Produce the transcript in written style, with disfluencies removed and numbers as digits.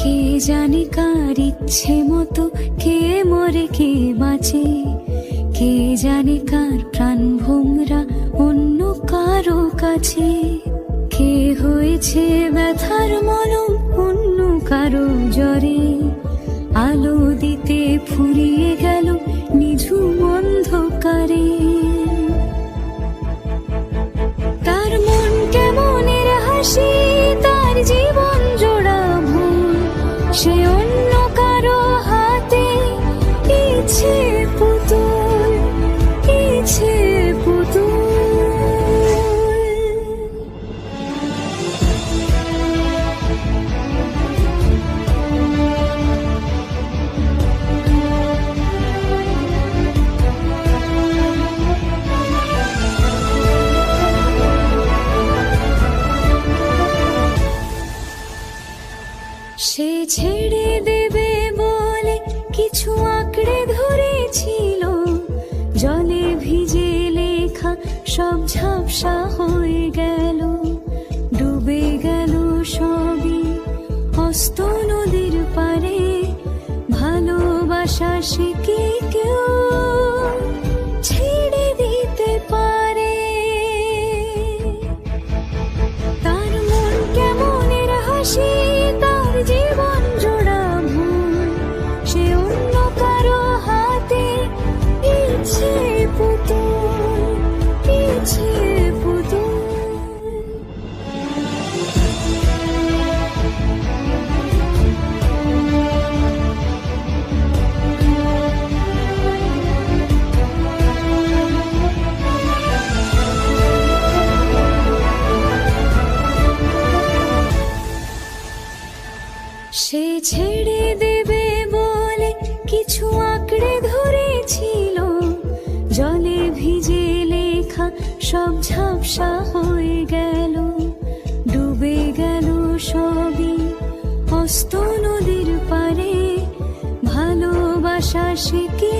কে জানে কার ইচ্ছে মতো কে মরে কে বাঁচে, কে জানে কার প্রাণ ভোমরা অন্য কারো কাছে, কে হয়েছে ব্যথার মলম অন্য কারো জ্বরে, আলো দিতে ফুরিয়ে গেল নিঝুম অন্ধকারে। তার মন কেমনের হাসি, তার জীবন জোড়া ভুল, সে অন্য কারো হাতে ইচ্ছে পুতুল, ইচ্ছে পুতুল। সে ছেড়ে দেবে বলে কিছু আঁকড়ে ধরেছিল, জলে ভিজে লেখা সব ঝাপসা হয়ে গেল, ডুবে গেল সবই অস্ত নদীর পারে। ভালোবাসা সে কি কেউ ছেড়ে দিতে পারে? তার মন কেমনের হাসি, তার জীবন জোড়া ভুল, সে অন্য কারো হাতে ইচ্ছে পুতুল, ইচ্ছে পুতুল। সে ছেড়ে দেবে বলে কিছু আঁকড়ে ধরেছিল, জলে ভিজে লেখা সব ঝাপসা হয়ে গেল, ডুবে গেল সবই অস্ত নদীর পারে। ভালোবাসা সে কি